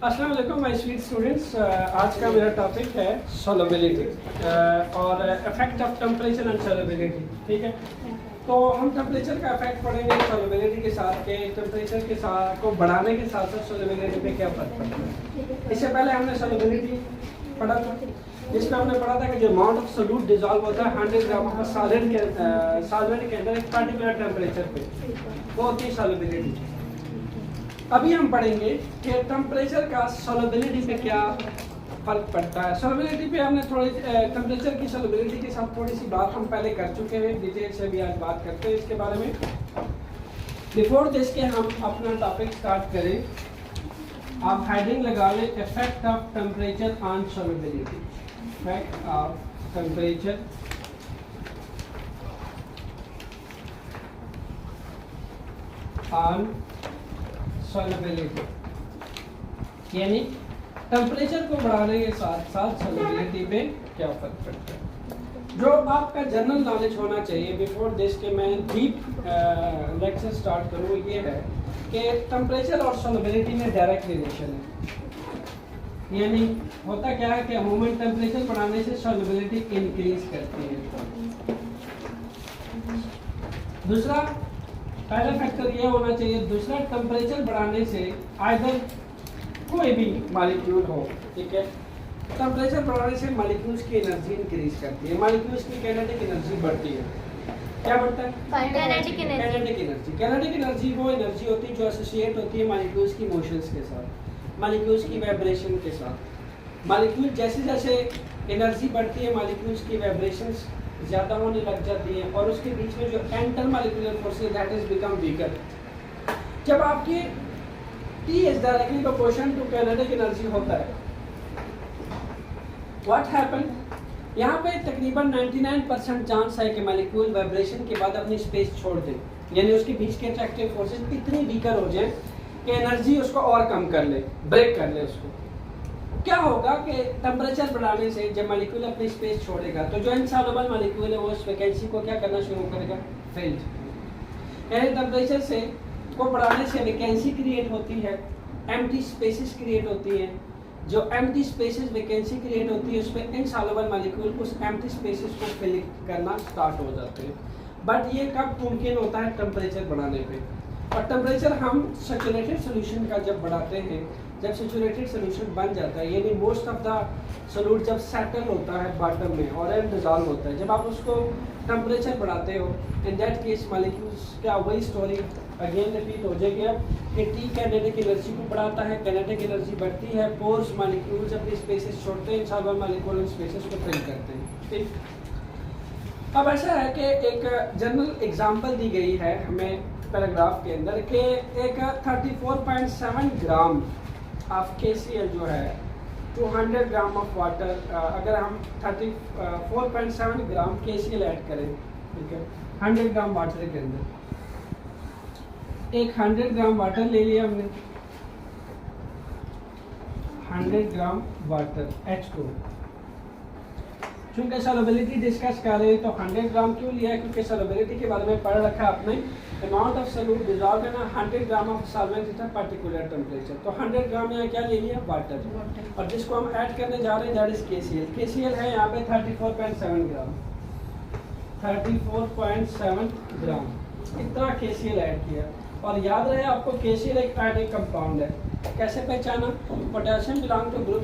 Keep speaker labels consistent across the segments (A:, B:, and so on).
A: अस्सलाम वालेकुम my sweet students. आज का मेरा टॉपिक है सॉल्युबिलिटी और effect of temperature and solubility. ठीक है, तो हम टेम्परेचर का इफेक्ट पढ़ेंगे सॉल्युबिलिटी के साथ के टेम्परेचर के साथ को बढ़ाने के साथ साथ सॉल्युबिलिटी पे क्या फर्क पड़ता है। इससे पहले हमने सॉल्युबिलिटी पढ़ा था, जिसमें हमने पढ़ा था कि जो अमाउंट ऑफ सोल्यूट डिजॉल्व होता है 100 ग्राम ऑफ सॉलिड के अंदर एक पर्टिकुलर टेम्परेचर पे, वो होती है सॉल्युबिलिटी। अभी हम पढ़ेंगे कि टेम्परेचर का सॉल्युबिलिटी पे क्या फर्क पड़ता है। सॉल्युबिलिटी पे हमने थोड़ी टेम्परेचर की सॉल्युबिलिटी के साथ थोड़ी सी बात हम पहले कर चुके हैं, डिटेल से भी आज बात करते हैं इसके बारे में। बिफोर दिस के हम अपना टॉपिक स्टार्ट करें, आप हेडिंग लगा लें effect of temperature on solubility. Effect of temperature on solubility, यानी टेम्परेचर को बढ़ाने के साथ साथ सॉल्युबिलिटी पे क्या फर्क पड़ता है। जो आपका जनरल नॉलेज होना चाहिए बिफोर दिस के मैं डीप लेक्चर स्टार्ट करूँ, ये है कि टेम्परेचर और सॉल्युबिलिटी में डायरेक्ट रिलेशन है। यानी होता क्या है कि अमूमन टेम्परेचर बढ़ाने से सॉल्युबिलिटी इंक्रीज करती है। दूसरा पहला फैक्टर ये होना चाहिए। दूसरा, टेम्परेचर बढ़ाने से आइदर कोई भी मॉलिक्यूल हो, ठीक है, टेम्परेचर बढ़ाने से मॉलिक्यूल्स की एनर्जी इंक्रीज करती है, मॉलिक्यूल्स की काइनेटिक एनर्जी बढ़ती है। क्या बढ़ता है? Kinetic energy. काइनेटिक एनर्जी वो एनर्जी होती है जो एसोसिएट होती है मॉलिक्यूल्स की मोशंस के साथ, मॉलिक्यूल्स की वाइब्रेशन के साथ। मॉलिक्यूल जैसे जैसे एनर्जी बढ़ती है, मॉलिक्यूल्स की वाइब्रेशंस ज़्यादा होने लग जाती है और उसके बीच में जो intermolecular forces that is become weaker. जब आपकी T is directly proportional to kinetic energy होता है, व्हाट हैपन, यहाँ पे तकरीबन 99% चांस है कि मॉलिक्यूल वाइब्रेशन के बाद अपनी स्पेस छोड़ दे, यानी उसके बीच के अट्रैक्टिव फोर्सेस इतनी वीकर हो जाए कि एनर्जी उसको और कम कर ले, ब्रेक कर ले उसको। क्या होगा कि टेम्परेचर बढ़ाने से जब मॉलिक्यूल अपनी स्पेस छोड़ेगा तो जो इनसॉल्युबल मॉलिक्यूल है वो उस वैकेंसी को क्या करना शुरू करेगा, फिल। यानी टेम्परेचर से को बढ़ाने से वैकेंसी क्रिएट होती है, एम्प्टी स्पेसेस क्रिएट होती हैं। जो एम्प्टी स्पेसेस वैकेंसी क्रिएट होती है उसमें इनसॉल्युबल मॉलिक्यूल उस एम्प्टी स्पेसेस को फिल करना स्टार्ट हो जाते हैं। बट ये कब मुमकिन होता है? टेम्परेचर बढ़ाने पे। और टेम्परेचर हम सैचुरेटेड सोल्यूशन का जब बढ़ाते हैं, जब सैचुरेटेड सोल्यूशन बन जाता है, यानी मोस्ट ऑफ द सोल्यूट जब सेटल होता है बॉटम में और एंड डिजॉल्व होता है, जब आप उसको टेम्परेचर बढ़ाते हो, इन दैट केस मॉलिक्यूल्स क्या वही स्टोरी अगेन रिपीट हो जाएगी कि टी काइनेटिक एनर्जी को बढ़ाता है, काइनेटिक एनर्जी बढ़ती है, पोर्स मॉलिक्यूल्स अपनी स्पेसेस छोड़ते हैं, इनसॉल्युबल मॉलिक्यूल उन स्पेसेस को फिल करते हैं। ठीक, अब ऐसा है कि एक जनरल एग्जांपल दी गई है हमें पैराग्राफ के अंदर कि एक 34.7 ग्राम ऑफ KCl जो है 200 ग्राम ऑफ वाटर, अगर हम 34.7 ग्राम KCl ऐड करें, ठीक है, 100 ग्राम वाटर के अंदर, एक 100 ग्राम वाटर ले लिया हमने, 100 ग्राम वाटर H2। चूंकि सॉल्युबिलिटी डिस्कस कर रहे हैं तो 100 ग्राम क्यों लिया है? क्योंकि सॉल्युबिलिटी के बारे में पढ़ रखा है आपने, amount of solute dissolve in 100 gram of solvent at a particular temperature. तो 100 ग्राम यहाँ क्या ले लिया? वाटर। और जिसको हम ऐड करने जा रहे हैं दैट इज KCl। KCl है यहाँ पे 34.7 ग्राम, 34.7 ग्राम इतना KCl ऐड किया। और याद रहे आपको KCl एक आयनिक कंपाउंड है। कैसे पहचाना? Potassium belong to group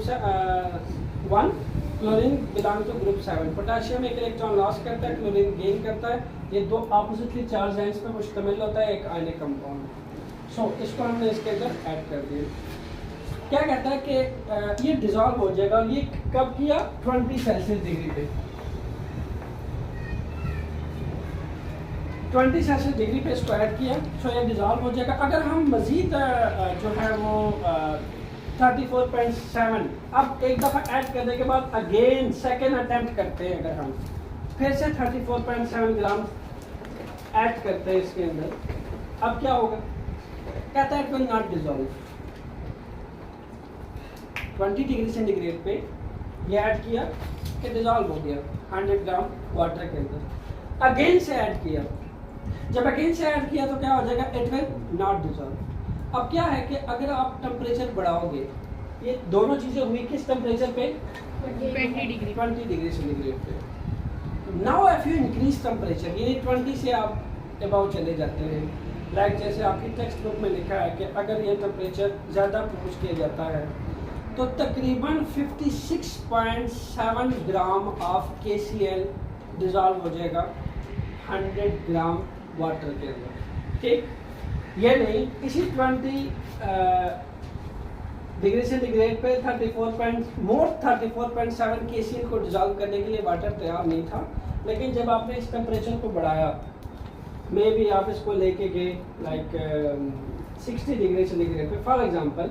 A: 1, chlorine belong to group 7। Potassium एक इलेक्ट्रॉन लॉस करता है, क्लोरीन गेन करता है, ये दो ऑपोजिटली चार्ज आयंस पे मुश्तमिल होता है, एक आयनिक कंपाउंड। सो इसको हमने इसके अंदर ऐड कर दिया। क्या कहता है कि ये डिसॉल्व हो जाएगा। ये कब किया? 20 सेल्सियस डिग्री पे, 20 सेल्सियस डिग्री पे इसको ऐड किया। सो ये डिसॉल्व हो जाएगा। अगर हम मजीद जो है वो 34.7 अब एक दफ़ा ऐड करने के बाद अगेन सेकेंड अटेम्प्ट करते हैं, अगर हम फिर से 34.7 ग्राम ऐड करते हैं इसके अंदर, अब क्या होगा? कहता है it will not dissolve. 20 degree centigrade पे ये ऐड किया कि डिसॉल्व हो गया 100 ग्राम वाटर के अंदर। अगेन से ऐड किया, जब अगेन से ऐड किया तो क्या हो जाएगा? It will not dissolve. अब क्या है कि अगर आप टेम्परेचर बढ़ाओगे ये दोनों चीज़ें हुई किस टेम्परेचर पे?
B: 20
A: डिग्री सेंटीग्रेड पे। Now if you increase temperature, ये 20 से आप अबाउट चले जाते हैं, लाइक जैसे आपकी टेक्स्ट बुक में लिखा है कि अगर ये टेम्परेचर ज़्यादा पुश किया जाता है तो तकरीबन 56.7 ग्राम ऑफ KCl डिज़ोल्व हो जाएगा 100 ग्राम वाटर के अंदर, ठीक? ये नहीं, इसी 20 डिग्री सेंटीग्रेड पे 34.7 KCl को डिज़ोल्व करने के लिए वाटर तैयार नहीं था, लेकिन जब आपने इस टेम्परेचर को बढ़ाया, मे भी आप इसको लेके गए लाइक 60 डिग्री सेंटीग्रेड पे फॉर एग्जांपल,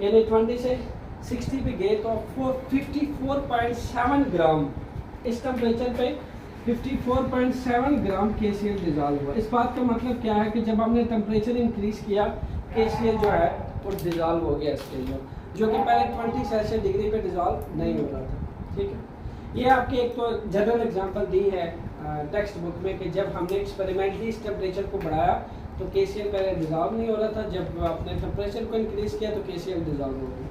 A: यानी 20 से 60 पे गए तो 54.7 ग्राम, इस टेम्परेचर पे 54.7 ग्राम KCl डिज़ोल्व हुआ। इस बात का मतलब क्या है कि जब हमने टेम्परेचर इंक्रीज किया, KCl जो है वो डिज़ोल्व हो गया इसके लिए, जो कि पहले 20 सेल्सियस डिग्री पे डिज़ोल्व नहीं हो रहा था, ठीक है? ये आपकी एक तो जनरल एग्जांपल दी है टेक्स्ट बुक में कि जब हमने एक्सपेरिमेंटली इस टेम्परेचर को बढ़ाया तो KCl पहले डिज़ोल्व नहीं हो रहा था, जब आपने टेम्परेचर को इंक्रीज किया तो KCl डिज़ोल्व हो गया।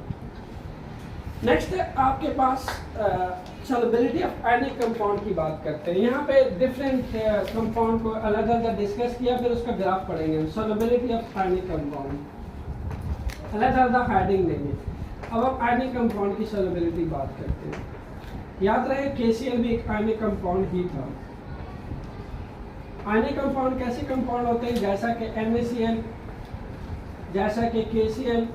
A: नेक्स्ट आपके पास सॉल्युबिलिटी ऑफ आयनिक कंपाउंड की बात करते हैं। यहाँ पे डिफरेंट कंपाउंड को अलग अलग डिस्कस किया, फिर उसका ग्राफ पढ़ेंगे। सॉल्युबिलिटी ऑफ आयनिक कंपाउंड अलग अलग हेडिंग लेंगे। अब हम आयनिक कंपाउंड की सॉल्युबिलिटी बात करते हैं। याद रहे KCl भी एक आयनिक कंपाउंड ही था। आयनिक कंपाउंड कैसे कंपाउंड होते हैं? जैसा कि NaCl, जैसा कि KCl,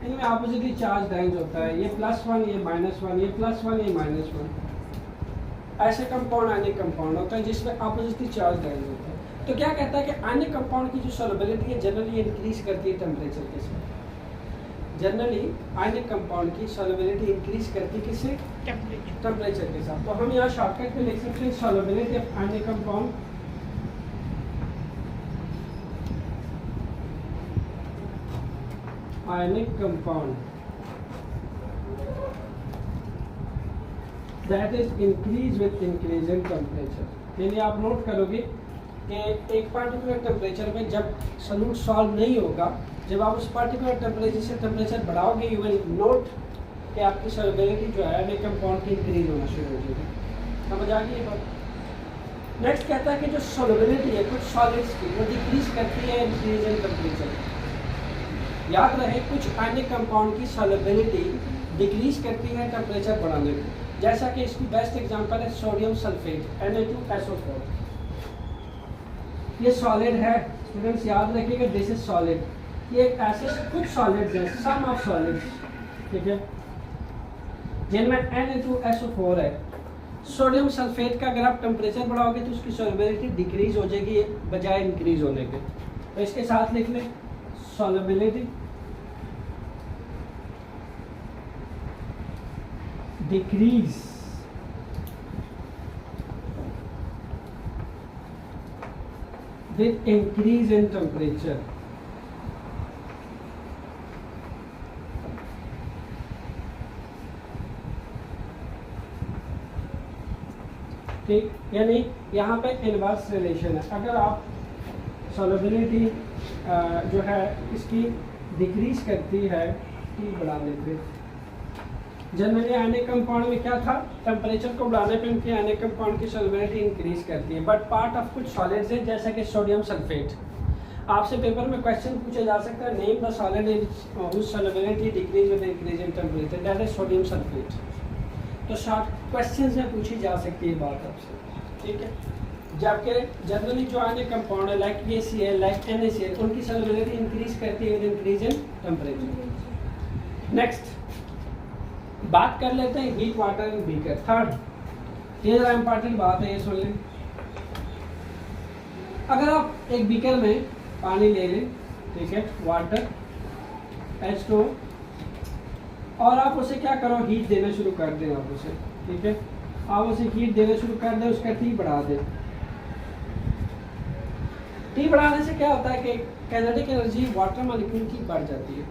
A: इनमें ऑपोजिटली चार्ज रेंज होता है, ये +1, ये -1, ये +1, ये -1। ऐसे कंपाउंड आयनिक कंपाउंड होता है जिसमें ऑपोजिटली चार्ज रेंज होता है। तो क्या कहता है कि आयनिक कंपाउंड की जो सॉल्युबिलिटी है जनरली इंक्रीज करती है टेम्परेचर के साथ। जनरली आयनिक कंपाउंड की सॉल्युबिलिटी इंक्रीज करती है किससे? टेम्परेचर के साथ। तो हम यहाँ शॉर्टकट में लिख सकते हैं solubility of ionic compound ionic compound that is increase with increase in temperature। यानी आप नोट करोगे कि एक पार्टिकुलर टेम्परेचर में जब सॉल्यूट सॉल्व नहीं होगा, जब आप उस पार्टिकुलर टेम्परेचर से टेम्परेचर बढ़ाओगे, यू विल नोट कि आपकी सॉल्युबिलिटी जो है आयनिक कंपाउंड की इंक्रीज होना शुरू हो जाएगी। समझ आ गई ये बात? नेक्स्ट कहता है कि जो सॉल्युबिलिटी है कुछ सॉलिड्स की वो डिक्रीज करती है इंक्रीज इन टेम्परेचर। याद रहे कुछ आयनिक कंपाउंड की सॉल्युबिलिटी डिक्रीज करती है टेम्परेचर बढ़ाने में, जैसा कि इसकी बेस्ट एग्जांपल है सोडियम सल्फेट Na2SO4। ये सॉलिड है स्टूडेंट्स, याद रखिएगा दिस इज सॉलिड। ये ऐसे कुछ सॉलिड्स हैं, सम ऑफ सॉलिड्स, ठीक है, जिनमें Na2SO4 है। सोडियम सल्फेट का अगर आप टेम्परेचर बढ़ाओगे तो उसकी सॉल्युबिलिटी डिक्रीज हो जाएगी बजाय इंक्रीज होने के। तो इसके साथ लिख लें solubility decrease with increase in temperature। ठीक, यानी यहाँ पे इनवर्स रिलेशन है। अगर आप सॉल्युबिलिटी जो है इसकी डिक्रीज करती है T बढ़ाने पे, जनरली आयनिक कंपाउंड में क्या था, टेम्परेचर को बढ़ाने पे उनकी आयनिक कंपाउंड की सॉल्युबिलिटी इंक्रीज करती है। बट पार्ट ऑफ कुछ सॉलिड्स हैं जैसा कि सोडियम सल्फेट, आपसे पेपर में क्वेश्चन पूछा जा सकता है, name the solid whose solubility decrease with increase in temperature, that is sodium sulphate. तो शॉर्ट क्वेश्चन में पूछी जा सकती है बात आपसे, ठीक है। जबकि जनरली जो आयनिक कंपाउंड है लाइक KCl, लाइक NaCl, उनकी सॉल्युबिलिटी इंक्रीज करती है with increase in temperature. Next बात कर लेते हैं heat water in beaker. Third, ये जरा इंपॉर्टेंट बात है, ये सुन लें। अगर आप एक बीकर में पानी ले लें, ठीक है, वाटर H2, और आप उसे क्या करो, हीट देना शुरू कर दें आप उसे, ठीक है, आप उसे हीट देना शुरू कर दें, उसका T बढ़ा दें। T बढ़ाने से क्या होता है कि काइनेटिक एनर्जी वाटर मॉलिक्यूल की बढ़ जाती है,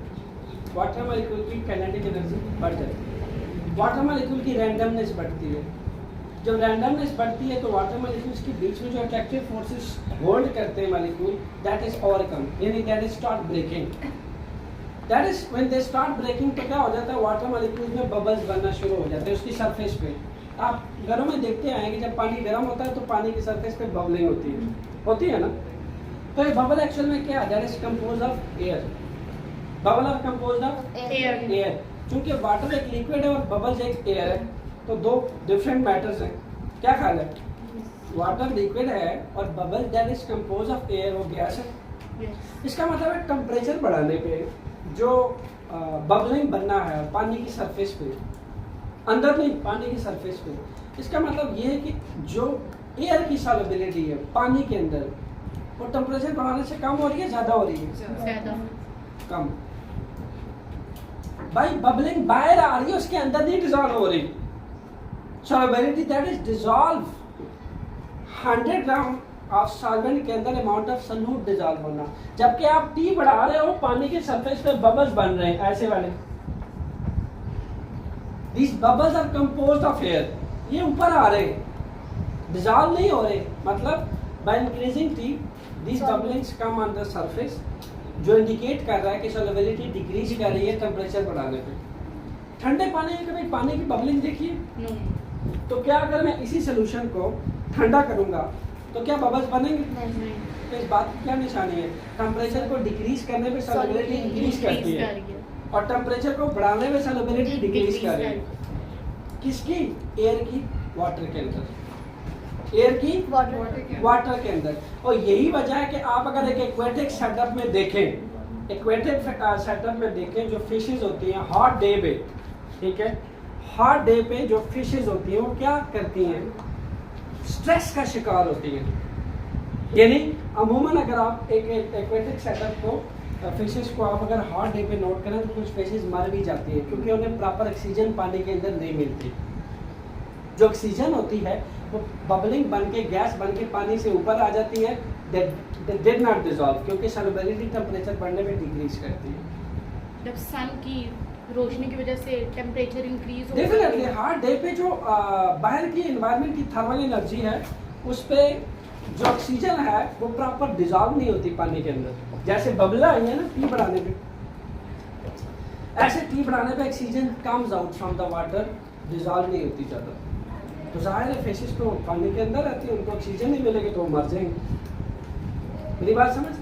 A: वाटर मॉलिक्यूल की काइनेटिक एनर्जी बढ़ जाती है, वाटर मॉलिक्यूल की रैंडमनेस बढ़ती है। जब रैंडमनेस बढ़ती है तो वाटर मॉलिक्यूल्स के बीच में जो अट्रैक्टिव फोर्सेस होल्ड करते हैं मॉलिक्यूल, दैट इज ओवरकम, यानी that is start breaking. That is when they start breaking, तो क्या हो जाता है, वाटर मॉलिक्यूल्स में बबल्स बनना शुरू हो जाते हैं उसकी सरफेस पे। आप घरों में देखते हैं कि जब पानी गर्म होता है तो पानी की सरफेस पे बबलिंग होती है ना। तो ये बबल एक्चुअल में क्या है, that is compose of air. Bubble are compose of air. क्योंकि वाटर एक लिक्विड है और बबल्स एक एयर है, तो दो डिफरेंट मैटर्स हैं। क्या ख्याल है, वाटर लिक्विड है और bubble that is compose of air, वो गैस है। इसका मतलब है टेम्परेचर बढ़ाने पे जो बबलिंग बनना है पानी की सरफेस पे, अंदर नहीं पानी की सरफेस पे, इसका मतलब ये है कि जो एयर की सॉल्युबिलिटी है पानी के अंदर, वो टेम्परेचर बढ़ाने से कम हो रही है, ज़्यादा हो रही है,
B: ज़्यादा
A: कम। भाई बबलिंग बाहर आ रही है, उसके अंदर नहीं डिसॉल्व हो रही। Solubility that is dissolve 100 gram of solvent के अंदर अमाउंट ऑफ सॉल्यूट डिसॉल्व होना, जबकि आप टी बढ़ा रहे हो पानी के सरफेस पे बबल्स बन रहे हैं ऐसे वाले। These bubbles are composed of air, ये ऊपर आ रहे हैं, डिसॉल्व नहीं हो रहे। मतलब by increasing T, these bubblings come on the surface, जो इंडिकेट कर रहा है कि सॉल्युबिलिटी डिक्रीज कर रही है टेम्परेचर बढ़ाने पे। ठंडे पानी में कभी पानी की बबलिंग देखिए? तो क्या अगर मैं इसी सोल्यूशन को ठंडा करूंगा तो क्या बबल्स बनेंगे? तो इस बात की क्या निशानी है, टेम्परेचर को डिक्रीज करने पे सॉल्युबिलिटी इंक्रीज करती है और टेम्परेचर को बढ़ाने में सॉल्युबिलिटी डिक्रीज कर रही है। किसकी? एयर की, वाटर के अंदर, एयर की वाटर के अंदर। और यही वजह है कि आप अगर एक एक्वेटिक सेटअप में देखें, एक्वेटिक सेटअप में देखें, जो फिशेस होती हैं हॉट डे पे, ठीक है, हॉट डे पे जो फिशेस होती हैं वो क्या करती हैं, स्ट्रेस का शिकार होती हैं। यानी अमूमन अगर आप एक एक्वेटिक सेटअप को, फिशेस को आप अगर हॉट डे पे नोट करें तो कुछ फिशेस मर भी जाती है क्योंकि उन्हें प्रॉपर ऑक्सीजन पानी के अंदर नहीं मिलती। जो ऑक्सीजन होती है वो बबलिंग बन के, गैस बन के पानी से ऊपर आ जाती है, they did not dissolve, क्योंकि सॉल्युबिलिटी टेम्परेचर बढ़ने में डिक्रीज करती है।
B: जब सन की रोशनी की वजह से टेम्परेचर इंक्रीज हो,
A: डेफिनेटली हॉट डे पे जो बाहर की एनवायरनमेंट की थर्मल एनर्जी है उस पे जो ऑक्सीजन है वो प्रॉपर डिसॉल्व नहीं होती पानी के अंदर। जैसे बबला है ना टी बढ़ाने पे, ऐसे टी बढ़ाने पे oxygen comes out from the water, dissolve नहीं होती ज़्यादा। तो जाहिर है फिशेस तो पानी के अंदर रहती है, उनको ऑक्सीजन नहीं मिलेगी तो वो मर जाएंगे। मेरी बात समझ?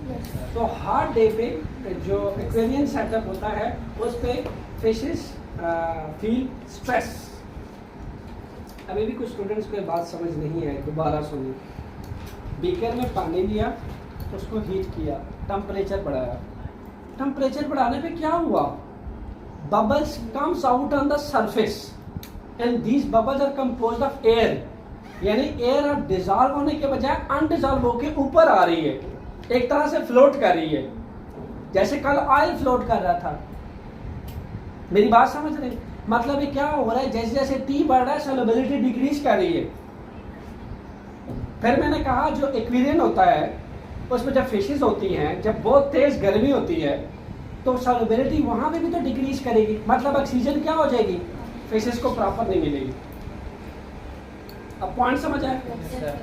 A: तो हॉट डे पे जो एक्वेरियम सेटअप होता है उस पे फिशेस फील स्ट्रेस। अभी भी कुछ स्टूडेंट्स को बात समझ नहीं है, दोबारा सुनिए। बीकर में पानी लिया, उसको हीट किया, टेम्परेचर बढ़ाया, टेम्परेचर बढ़ाने पे क्या हुआ, bubbles comes out on the surface and these bubbles are composed of air. यानी एयर अब डिसॉल्व होने के बजाय अनडिसॉल्व होके ऊपर आ रही है, एक तरह से फ्लोट कर रही है, जैसे कल ऑयल फ्लोट कर रहा था। मेरी बात समझ रहे? मतलब ये क्या हो रहा है, जैसे जैसे टी बढ़ रहा है सॉल्युबिलिटी डिक्रीज कर रही है। फिर मैंने कहा जो एक्वेरियम होता है उसमें जब फिशेस होती हैं, जब बहुत तेज गर्मी होती है तो सॉल्युबिलिटी वहां पे भी तो डिक्रीज करेगी, मतलब ऑक्सीजन क्या हो जाएगी, फिशेस को प्रॉपर नहीं मिलेगी। अब पॉइंट समझ आया?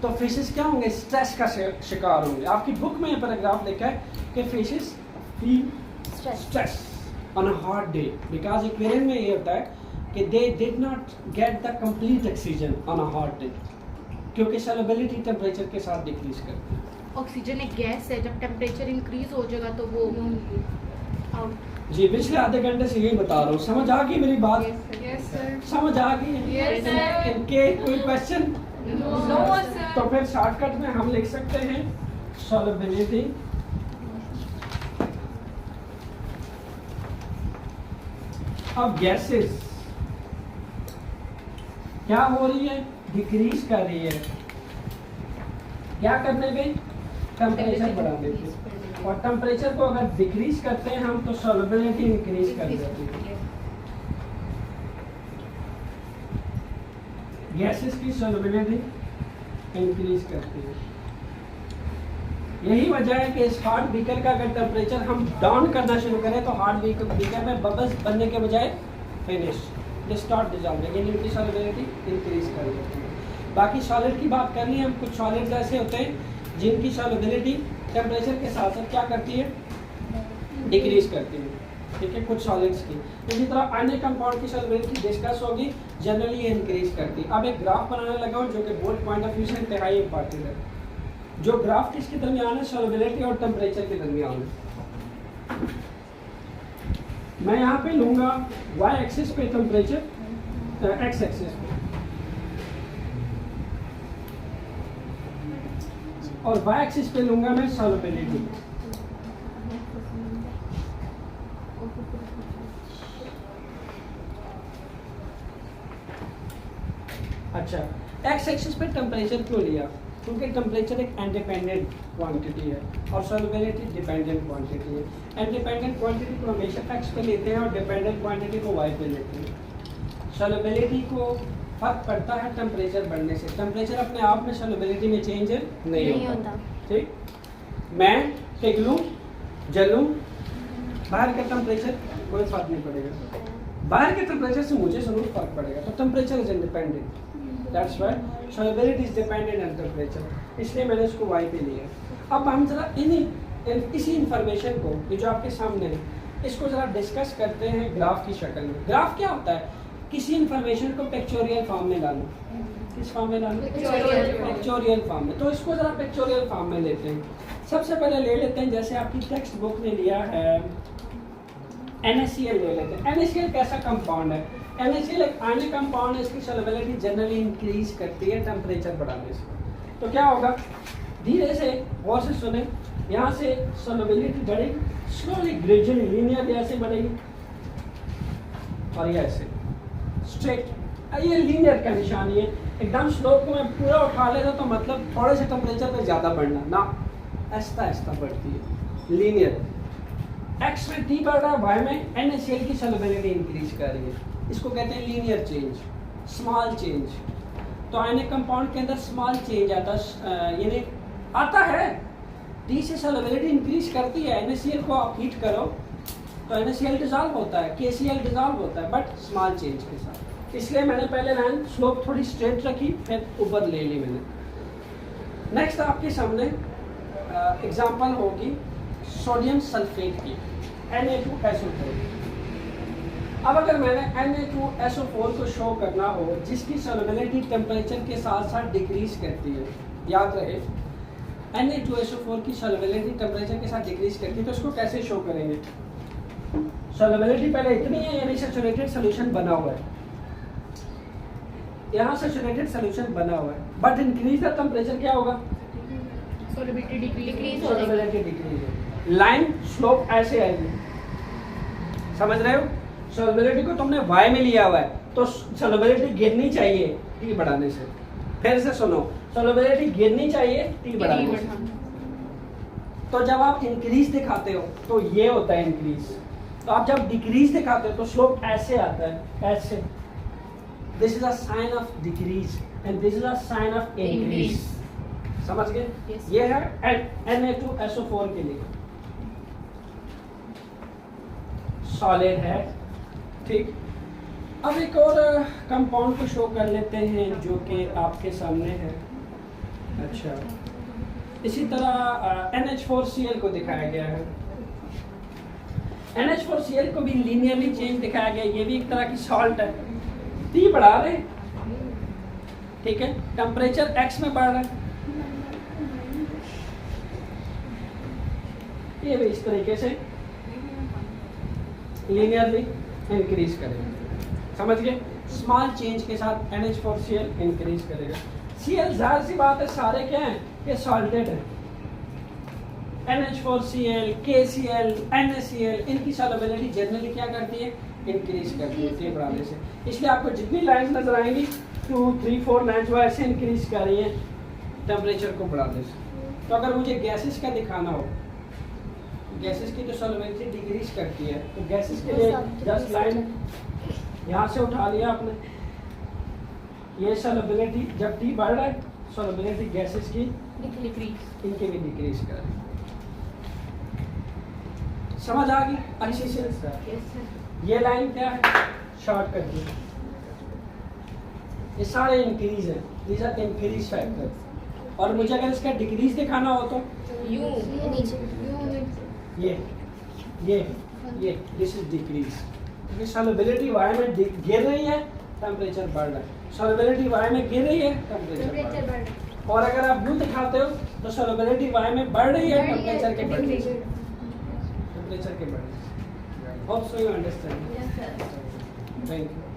A: तो फिशेस क्या होंगे, स्ट्रेस का शिकार होंगे। आपकी बुक में पैराग्राफ लिखा है कि fishes feel stress on a hot day because aquarium में ये होता है कि they did not get the complete oxygen on a hot day, क्योंकि सॉल्युबिलिटी टेम्परेचर के साथ डिक्रीज करती है।
B: ऑक्सीजन एक गैस है, जब टेम्परेचर इंक्रीज हो जाएगा तो वो आउट।
A: जी पिछले आधे घंटे से यही बता रहा हूँ, समझ आ गई मेरी बात?
B: Yes sir.
A: समझ आ गई?
B: Yes sir.
A: इनके कोई क्वेश्चन?
B: No sir.
A: तो फिर शॉर्टकट में हम लिख सकते हैं सॉल्युबिलिटी अब गैसेस क्या हो रही है, डिक्रीज कर रही है। क्या करने पे, टेम्परेचर बढ़ाने पे। और टेम्परेचर को अगर डिक्रीज करते हैं हम तो सॉल्युबिलिटी इंक्रीज कर देती है। गैसेस की सॉल्युबिलिटी इंक्रीज करती है। यही वजह है कि इस हॉट बीकर का अगर टेम्परेचर हम डाउन करना शुरू करें तो हॉट बीकर में बबल्स बनने के बजाय फिनिश स्टार्ट डिसॉल्विंग, यानी उनकी सॉल्युबिलिटी इंक्रीज कर देती है। बाकी सॉलिड की बात करनी है, हम कुछ सॉलिड्स ऐसे होते हैं जिनकी सॉल्युबिलिटी टेम्परेचर के साथ साथ क्या करती है, डिक्रीज करती है। ठीक है, कुछ सॉलिड्स की। इसी तरह अन्य कंपाउंड की सॉल्युबिलिटी डिस्कस होगी, जनरली ये इंक्रीज करती है। अब एक ग्राफ बनाने लगा हूँ जो कि बोथ पॉइंट ऑफ व्यू से इंतहाई इंपॉर्टेंट है। जो ग्राफ किसके दरमियान है, सॉल्युबिलिटी और टेम्परेचर के दरमियान है। मैं यहाँ पे लूँगा y एक्सिस पे टेम्परेचर, x एक्सिस पे, और y एक्सिस पे लूँगा मैं सॉल्युबिलिटी। अच्छा, x एक्सिस पे टेम्परेचर क्यों लिया? क्योंकि टेम्परेचर एक इंडिपेंडेंट क्वांटिटी है और सॉल्युबिलिटी डिपेंडेंट क्वांटिटी है। इंडिपेंडेंट क्वांटिटी को हमेशा x पे लेते हैं और डिपेंडेंट क्वांटिटी को y पे लेते हैं। सॉल्युबिलिटी को फर्क पड़ता है टेम्परेचर बढ़ने से। टेम्परेचर अपने आप में सॉल्युबिलिटी में चेंज नहीं होता। ठीक, मैं पिघलूं जलूं, बाहर का टेम्परेचर कोई फर्क नहीं पड़ेगा, बाहर के टेम्परेचर से मुझे जरूर फर्क पड़ेगा। तो temperature is independent, that's why solubility is dependent on temperature, इसलिए मैंने इसको y पे लिया। अब हम जरा इसी इंफॉर्मेशन को, ये जो आपके सामने है, इसको जरा डिस्कस करते हैं ग्राफ की शक्ल में। ग्राफ क्या होता है? किसी इंफॉर्मेशन को पिक्चोरियल फॉर्म में लाना। किस फॉर्म में लाना? पिक्चोरियल फॉर्म में। तो इसको जरा पिक्चोरियल फॉर्म में लेते हैं। सबसे पहले ले लेते हैं, जैसे आपकी टेक्स्ट बुक ने लिया है NaCl ले लेते हैं। NaCl कैसा कंपाउंड है? NaCl एक आयनिक कंपाउंड है, इसकी सॉल्युबिलिटी जनरली इंक्रीज करती है टेम्परेचर बढ़ाने से। तो क्या होगा, धीरे से गौर से सुने, यहाँ से सॉल्युबिलिटी बढ़ेगी, स्लोली ग्रेजुअली लीनियर ऐसे बढ़ेगी और ये ऐसे स्ट्रेट। ये लीनियर का निशानी है। एकदम स्लोप को मैं पूरा उठा लेता तो मतलब थोड़े से टेम्परेचर पे ज़्यादा बढ़ना ना, ऐसा ऐसा बढ़ती है लीनियर। x में t बढ़ रहा है, y में NaCl की सॉल्युबिलिटी इंक्रीज कर रही है। इसको कहते हैं लीनियर चेंज, स्मॉल चेंज। तो आयनिक कंपाउंड के अंदर स्मॉल चेंज यानी आता है, t से सॉल्युबिलिटी इंक्रीज करती है। NaCl को आप हीट करो तो NaCl डिजॉल्व होता है, KCl डिजॉल्व होता है, बट स्मॉल चेंज के साथ। इसलिए मैंने पहले लाइन स्लोप थोड़ी स्ट्रेट रखी, फिर ऊपर ले ली मैंने। नेक्स्ट आपके सामने एग्जांपल होगी सोडियम सल्फेट की, Na2SO4। अब अगर मैंने Na2SO4 को शो करना हो जिसकी सॉल्युबिलिटी टेम्परेचर के साथ साथ डिक्रीज करती है, याद रहे Na2SO4 की सॉल्युबिलिटी टेम्परेचर के साथ डिक्रीज करती है, तो इसको कैसे शो करेंगे? सॉल्युबिलिटी पहले इतनी है, यानी सैचुरेटेड सॉल्यूशन बना हुआ है, यहाँ सैचुरेटेड सॉल्यूशन बना हुआ है, बट इंक्रीज द टेम्परेचर क्या होगा?
B: सॉल्युबिलिटी डिक्रीज हो
A: सॉल्युबिलिटी डिक्रीज है। लाइन स्लोप ऐसे आएगी, समझ रहे हो? सॉल्युबिलिटी को तुमने y में लिया हुआ है तो सॉल्युबिलिटी गिरनी चाहिए t बढ़ाने से। फिर से सुनो, सॉल्युबिलिटी गिरनी चाहिए t बढ़ाने से। तो जब आप इंक्रीज दिखाते हो तो ये होता है इंक्रीज, तो आप जब डिक्रीज दिखाते हो तो स्लोप ऐसे आता है, ऐसे। This is a sign of decrease and this is a sign of increase. समझ गए?
B: Yes.
A: ये है Na2SO4 के लिए सॉलिड है। ठीक, अब एक और कंपाउंड को शो कर लेते हैं जो कि आपके सामने है। अच्छा, इसी तरह NH4Cl को दिखाया गया है। NH4Cl को भी लीनियरली चेंज दिखाया गया। ये भी एक तरह की सॉल्ट है, T बढ़ा रहे, ठीक है, टेम्परेचर x में बढ़ रहा है, ये भी इस तरीके से लीनियरली इंक्रीज करेगा। समझ गए? स्मॉल चेंज के साथ NH4Cl इंक्रीज करेगा। Cl जाहिर सी बात है सारे क्या हैं, ये सॉल्टेड है। NH4Cl, KCl, NaCl, इनकी सॉल्युबिलिटी जनरली क्या करती है? इंक्रीज करती है T बढ़ाने से। इसलिए आपको जितनी लाइंस नजर आएंगी 2, 3, 4 लाइंस वो ऐसे इंक्रीज कर रही है टेम्परेचर को बढ़ाने से। तो अगर मुझे गैसेस का दिखाना हो, गैसेस की तो सॉल्युबिलिटी डिक्रीज करती है, तो गैसेस के लिए जस्ट लाइन यहाँ से उठा लिया आपने, ये सॉल्युबिलिटी जब T बढ़ रहा है सॉल्युबिलिटी गैसेस की
B: डिक्रीज,
A: इनके भी डिक्रीज कर रही है। समझ आ गई अच्छी से? ये लाइन क्या है? शॉर्ट कर दी। ये सारे इंक्रीज है, दीज आर इंक्रीज फैक्टर। और मुझे अगर इसका डिक्रीज दिखाना हो तो
B: ये
A: ये दिस इज डिक्रीज, क्योंकि सॉल्युबिलिटी वाई में गिर रही है, टेम्परेचर बढ़ रहा है। सॉल्युबिलिटी वाई में गिर रही है, टेम्परेचर बढ़ रहा है। और अगर आप ब्लू दिखाते हो तो सॉल्युबिलिटी वाई में बढ़ रही है, टेम्परेचर के बढ़ रही है, टेम्परेचर के बढ़ रही है। Hope so you understand. Thank you.